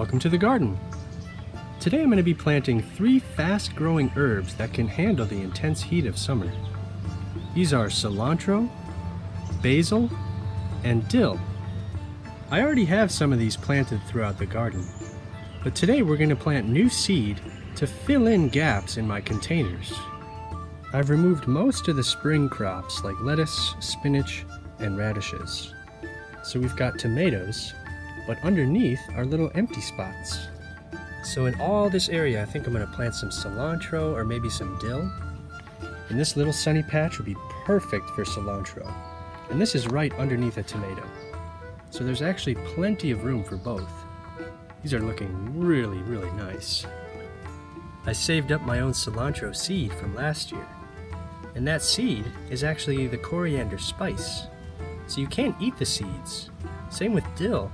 Welcome to the garden. Today I'm going to be planting 3 fast-growing herbs that can handle the intense heat of summer. These are cilantro, basil, and dill. I already have some of these planted throughout the garden, but today we're going to plant new seed to fill in gaps in my containers. I've removed most of the spring crops like lettuce, spinach, and radishes. So we've got tomatoes, but underneath are little empty spots. So in all this area, I think I'm going to plant some cilantro or maybe some dill. And this little sunny patch would be perfect for cilantro. And this is right underneath a tomato. So there's actually plenty of room for both. These are looking really, really nice. I saved up my own cilantro seed from last year. And that seed is actually the coriander spice. So you can't eat the seeds. Same with dill.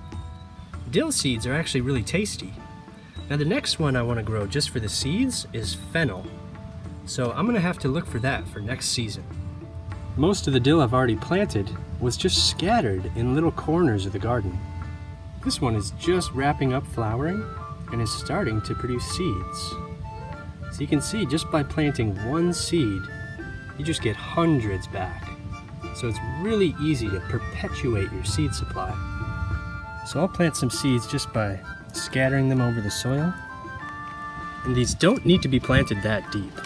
Dill seeds are actually really tasty. Now the next one I want to grow just for the seeds is fennel. So I'm going to have to look for that for next season. Most of the dill I've already planted was just scattered in little corners of the garden. This one is just wrapping up flowering and is starting to produce seeds. So you can see just by planting one seed, you just get hundreds back. So it's really easy to perpetuate your seed supply. So I'll plant some seeds just by scattering them over the soil. And these don't need to be planted that deep.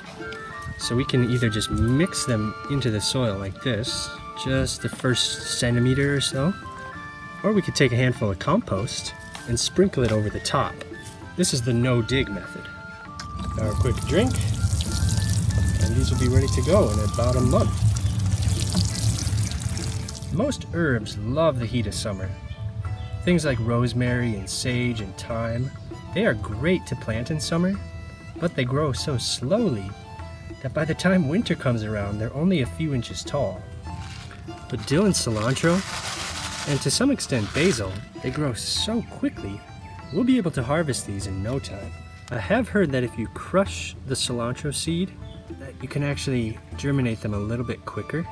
So we can either just mix them into the soil like this, just the first centimeter or so, or we could take a handful of compost and sprinkle it over the top. This is the no-dig method. Now a quick drink, and these will be ready to go in about a month. Most herbs love the heat of summer. Things like rosemary and sage and thyme, they are great to plant in summer, but they grow so slowly that by the time winter comes around, they're only a few inches tall. But dill and cilantro, and to some extent basil, they grow so quickly, we'll be able to harvest these in no time. I have heard that if you crush the cilantro seed, that you can actually germinate them a little bit quicker.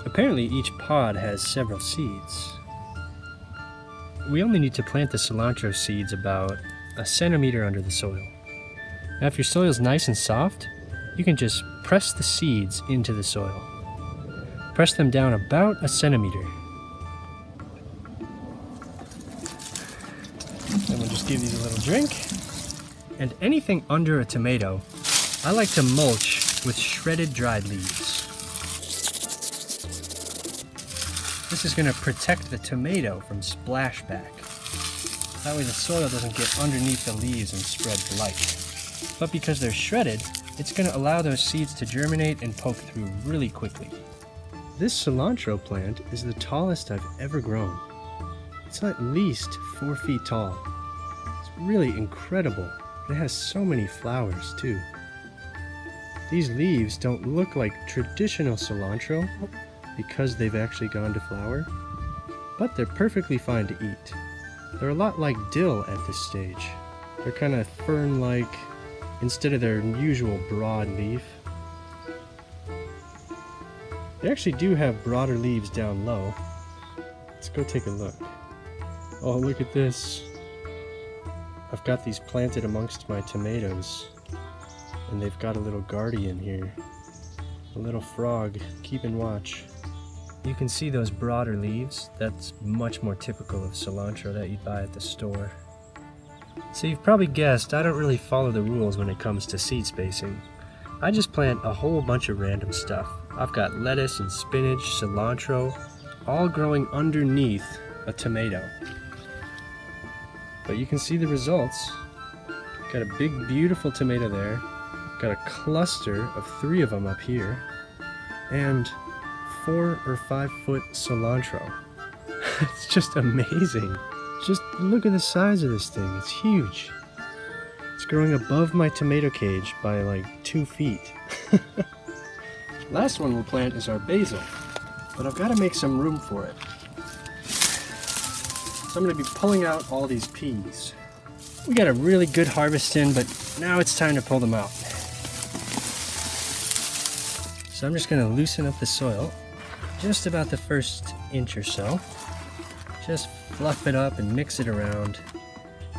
Apparently each pod has several seeds. We only need to plant the cilantro seeds about a centimeter under the soil. Now if your soil is nice and soft, you can just press the seeds into the soil. Press them down about a centimeter. And we'll just give these a little drink. And anything under a tomato, I like to mulch with shredded dried leaves. This is going to protect the tomato from splashback. That way the soil doesn't get underneath the leaves and spread blight. But because they're shredded, it's going to allow those seeds to germinate and poke through really quickly. This cilantro plant is the tallest I've ever grown. It's at least 4 feet tall. It's really incredible. It has so many flowers too. These leaves don't look like traditional cilantro because they've actually gone to flower, but they're perfectly fine to eat. They're a lot like dill at this stage. They're kind of fern-like instead of their usual broad leaf. They actually do have broader leaves down low. Let's go take a look. Oh, look at this. I've got these planted amongst my tomatoes, and they've got a little guardian here. A little frog keeping watch. You can see those broader leaves. That's much more typical of cilantro that you'd buy at the store. So you've probably guessed I don't really follow the rules when it comes to seed spacing. I just plant a whole bunch of random stuff. I've got lettuce and spinach, cilantro, all growing underneath a tomato. But you can see the results. Got a big, beautiful tomato there. Got a cluster of 3 of them up here. And 4 or 5 foot cilantro. It's just amazing. Just look at the size of this thing. It's huge. It's growing above my tomato cage by like 2 feet. Last one we'll plant is our basil, but I've got to make some room for it. So I'm going to be pulling out all these peas. We got a really good harvest in, but now it's time to pull them out. So I'm just going to loosen up the soil just about the first inch or so. Just fluff it up and mix it around.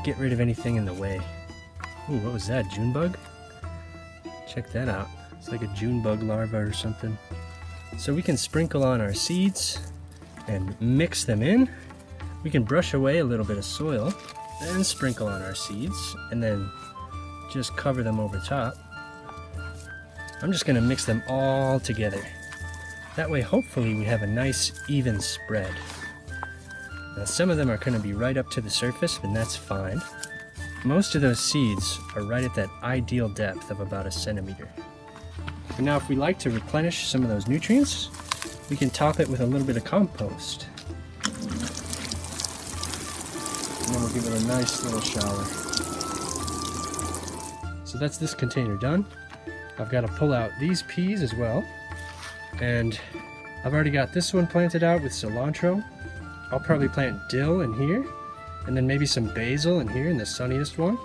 get rid of anything in the way. Ooh, what was that, June bug? Check that out. It's like a June bug larva or something. So we can sprinkle on our seeds and mix them in. We can brush away a little bit of soil, then sprinkle on our seeds, and then just cover them over top. I'm just gonna mix them all together. That way, hopefully, we have a nice, even spread. Now, some of them are gonna be right up to the surface, and that's fine. Most of those seeds are right at that ideal depth of about 1 centimeter. And now, if we like to replenish some of those nutrients, we can top it with a little bit of compost. And then we'll give it a nice little shower. So that's this container done. I've got to pull out these peas as well. And I've already got this one planted out with cilantro. I'll probably plant dill in here, and then maybe some basil in here in the sunniest one.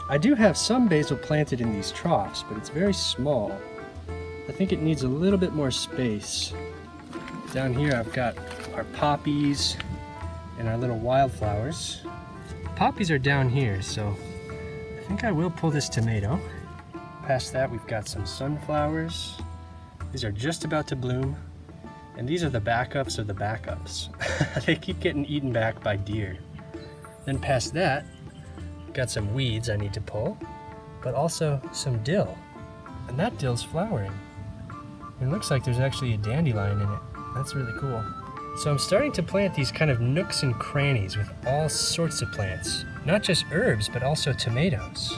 I do have some basil planted in these troughs, but it's very small. I think it needs a little bit more space. Down here I've got our poppies and our little wildflowers. Poppies are down here, so I think I will pull this tomato. Past that we've got some sunflowers. These are just about to bloom. And these are the backups of the backups. They keep getting eaten back by deer. Then past that, got some weeds I need to pull, but also some dill. And that dill's flowering. It looks like there's actually a dandelion in it. That's really cool. So I'm starting to plant these kind of nooks and crannies with all sorts of plants. Not just herbs, but also tomatoes.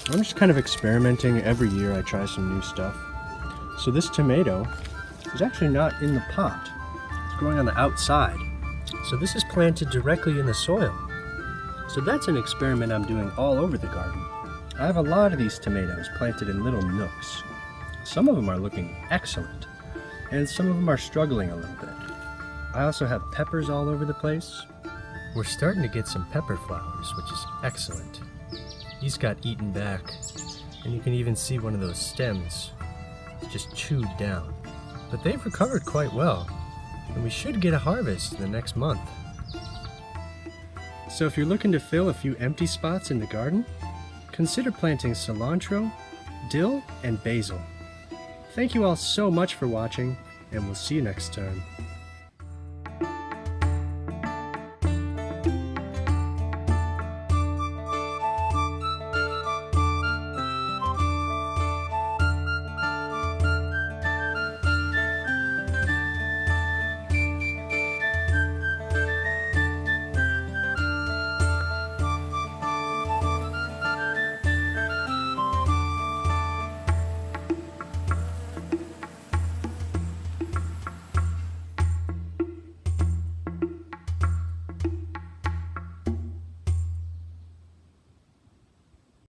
I'm just kind of experimenting. Every year I try some new stuff. So this tomato is actually not in the pot. It's growing on the outside. So this is planted directly in the soil. So that's an experiment I'm doing all over the garden. I have a lot of these tomatoes planted in little nooks. Some of them are looking excellent, and some of them are struggling a little bit. I also have peppers all over the place. We're starting to get some pepper flowers, which is excellent. These got eaten back, and you can even see one of those stems just chewed down. But they've recovered quite well, and we should get a harvest in the next month. So if you're looking to fill a few empty spots in the garden, consider planting cilantro, dill, and basil. Thank you all so much for watching, and we'll see you next time.